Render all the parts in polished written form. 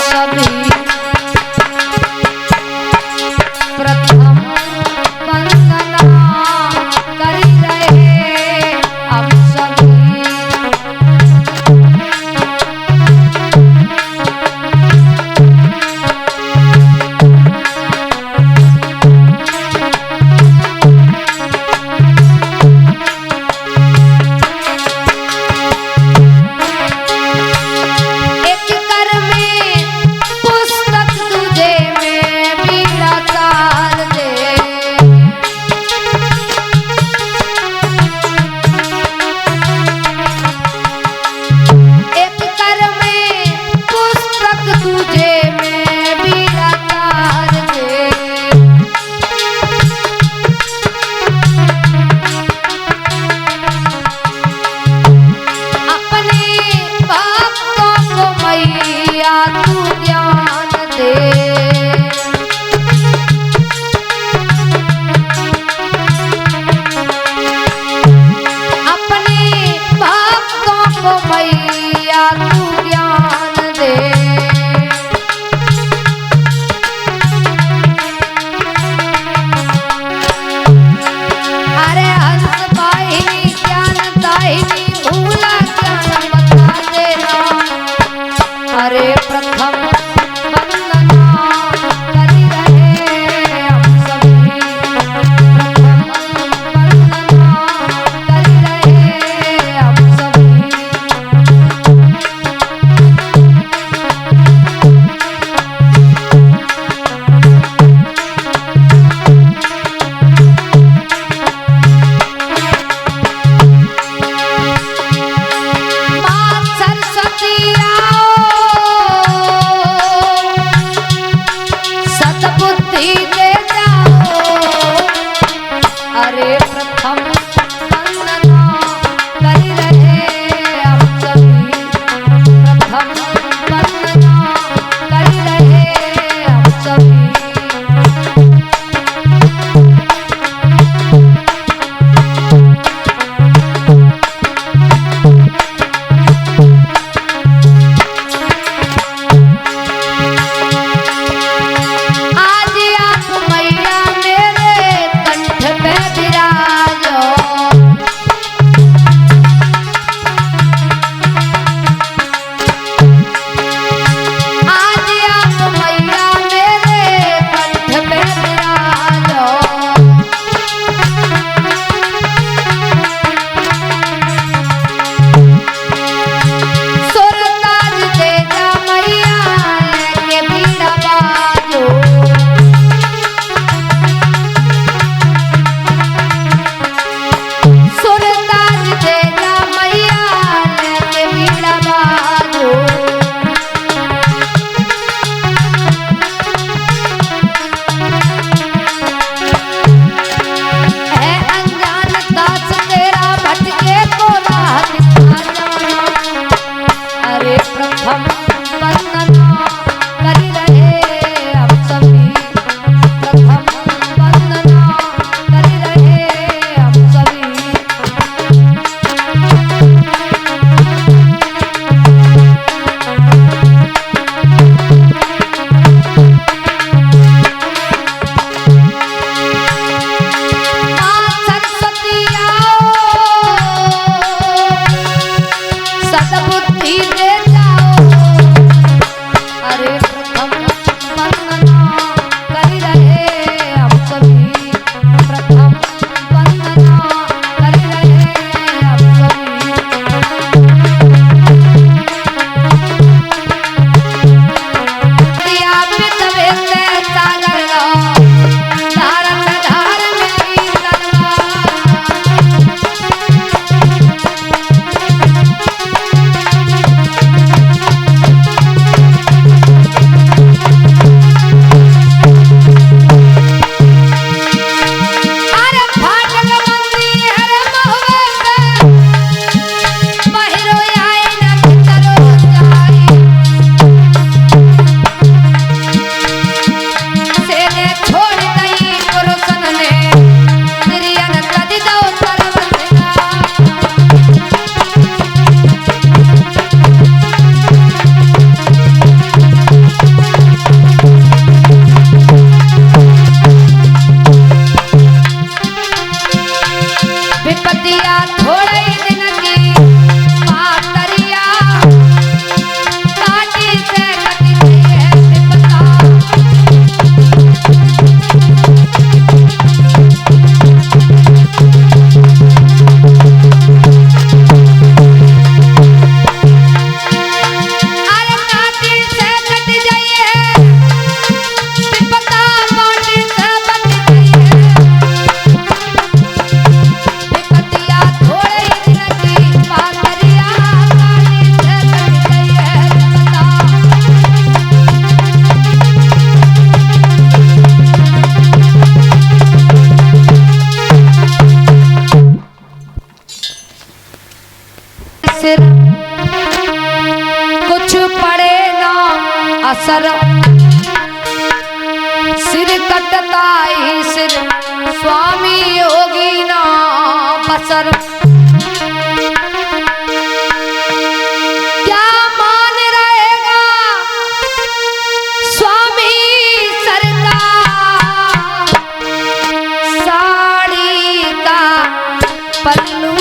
सभी प्रथम वंदना करी रहे हम सभी। अरे प्रथम वंदना सिर कटता ही सिर स्वामी होगी ना बसर। क्या मान रहेगा स्वामी सरकार, साड़ी का पल्लू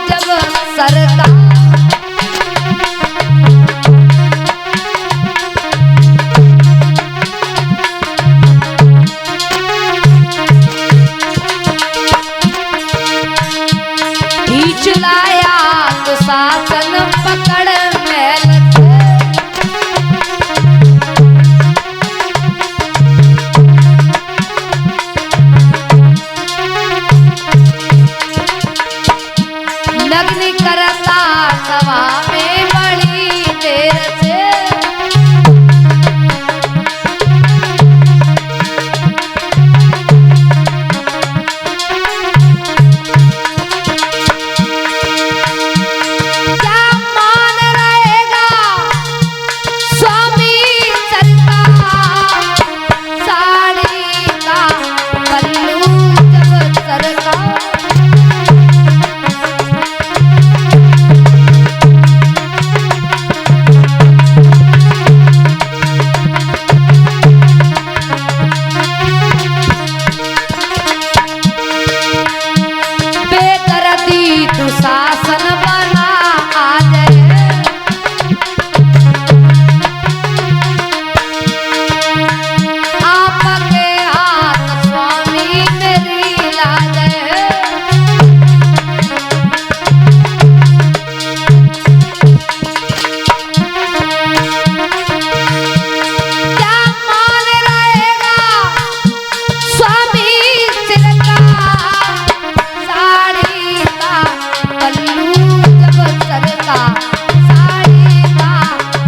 जब सरकार। लाया तो शासन पकड़ मैल नग्न करता सभा में बड़ी देर से। शासन बना आ जाए, आपके हाथ स्वामी मेरी ला जाए। क्या मान रहेगा स्वामी सिर का, साड़ी का पल्लू जब सरका, साड़ी का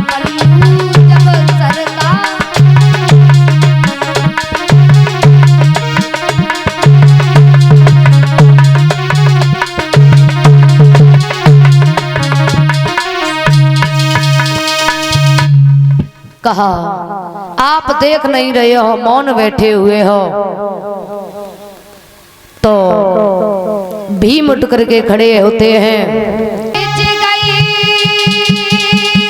पल्लू जब सरका। कहा आप देख नहीं रहे हो, मौन बैठे हुए हो, तो भीम उठ करके खड़े होते हैं।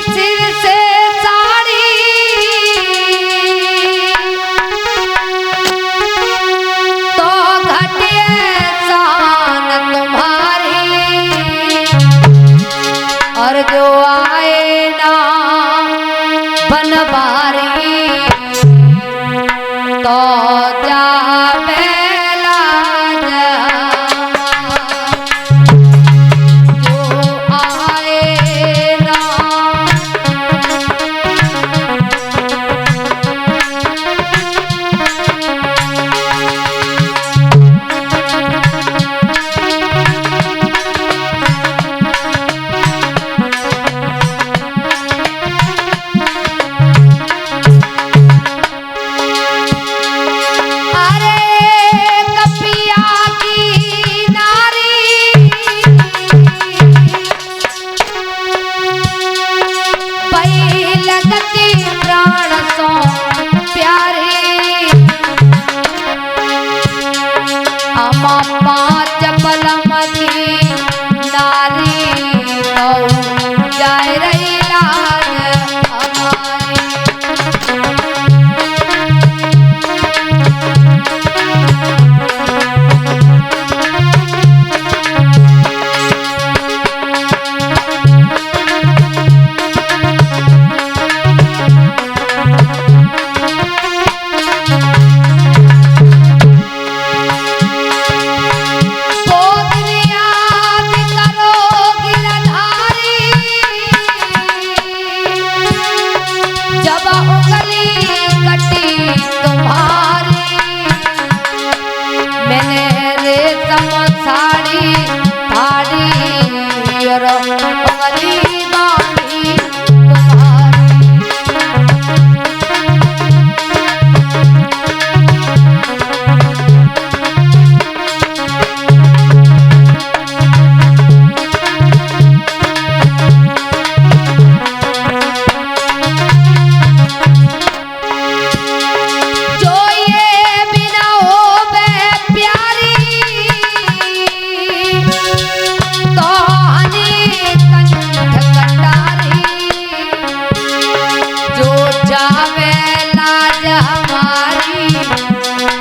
सिर से साड़ी तो घटे शान तुम्हारी, और जो आए ना बनवारी तो जावे लाज, जो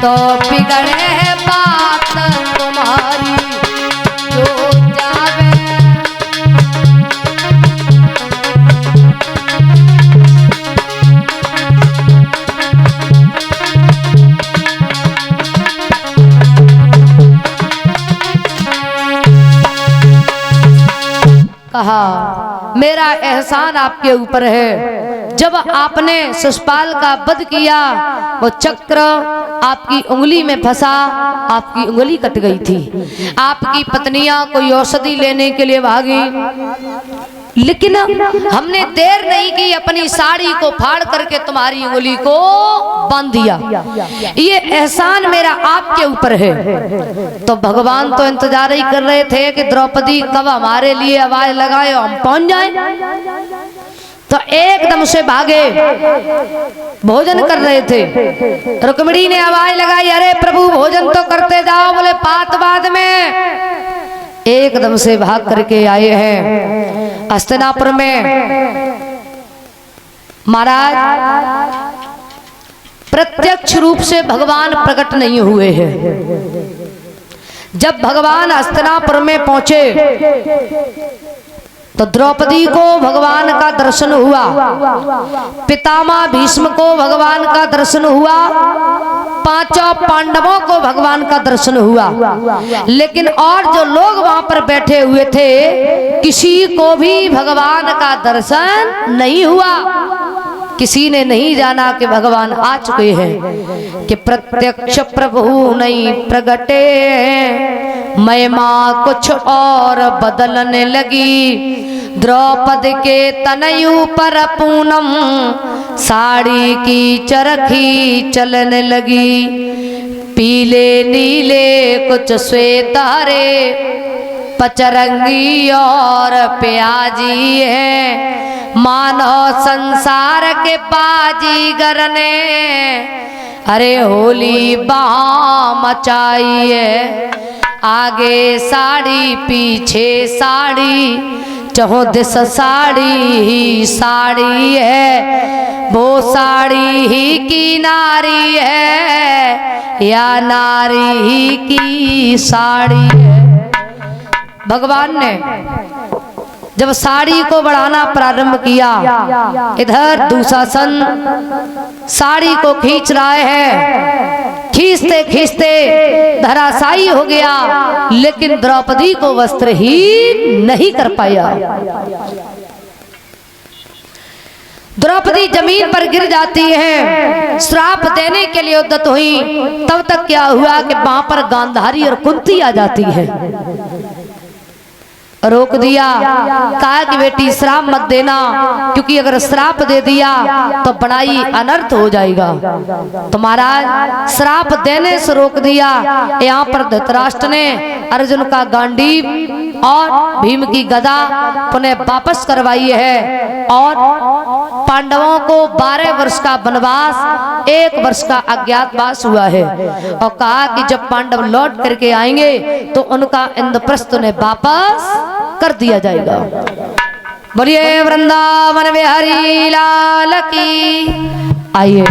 तो बिगड़े बात तुम्हारी जो जावे। कहा मेरा एहसान आपके ऊपर है, जब आपने शिशुपाल का वध किया वो चक्र आपकी उंगली में फंसा, आपकी उंगली कट गई थी। आपकी पत्नियां कोई औषधि लेने के लिए भागी, लेकिन हमने देर नहीं की, अपनी साड़ी को फाड़ करके तुम्हारी उंगली को बांध दिया। ये एहसान मेरा आपके ऊपर है। तो भगवान तो इंतजार ही कर रहे थे कि द्रौपदी कब हमारे लिए आवाज लगाए और हम पहुंच जाए। तो एकदम से भागे, भोजन कर रहे थे। रुक्मिणी ने आवाज लगाई, अरे प्रभु भोजन तो करते जाओ। बोले बात बाद में। एकदम से भाग करके आए हैं हस्तिनापुर में। महाराज प्रत्यक्ष रूप से भगवान प्रकट नहीं हुए हैं। जब भगवान हस्तिनापुर में पहुंचे तो द्रौपदी को भगवान का दर्शन हुआ, पितामह भीष्म को भगवान का दर्शन हुआ, पांचों पांडवों को भगवान का दर्शन हुआ। लेकिन और जो लोग वहां पर बैठे हुए थे किसी को भी भगवान का दर्शन नहीं हुआ। किसी ने नहीं जाना कि भगवान आ चुके हैं, कि प्रत्यक्ष प्रभु नहीं प्रगटे, महिमा कुछ और बदलने लगी। द्रौपदी के तनयु पर पूनम साड़ी की चरखी चलने लगी। पीले नीले कुछ श्वेतारे, पचरंगी और प्याजी है। मानो संसार के बाजीगर ने अरे होली बाह मचाई है। आगे साड़ी पीछे साड़ी, चहो दिस साड़ी ही साड़ी है। वो साड़ी ही की नारी है या नारी ही की साड़ी है। भगवान ने जब साड़ी को बढ़ाना प्रारंभ किया, इधर दुशासन साड़ी को खींच रहा है, खींचते खींचते धराशायी हो गया, लेकिन द्रौपदी को वस्त्रहीन नहीं कर पाया। द्रौपदी जमीन पर गिर जाती है, श्राप देने के लिए उद्यत हुई। तब तक क्या हुआ कि वहां पर गांधारी और कुंती आ जाती है। रोक दिया, कहा कि बेटी श्राप मत देना, क्योंकि अगर श्राप दे दिया तो बड़ाई अनर्थ हो जाएगा। तो महाराज श्राप देने से रोक दिया। यहाँ पर धृतराष्ट्र ने अर्जुन का गांडीव और भीम की गदा पुनः वापस करवाई है, और पांडवों को 12 वर्ष का वनवास, 1 वर्ष का अज्ञातवास हुआ है। और कहा कि जब पांडव लौट करके आएंगे तो उनका इंद्रप्रस्थ ने वापस कर दिया जाएगा। बोलिए वृंदावन बिहारी लाल की। आइए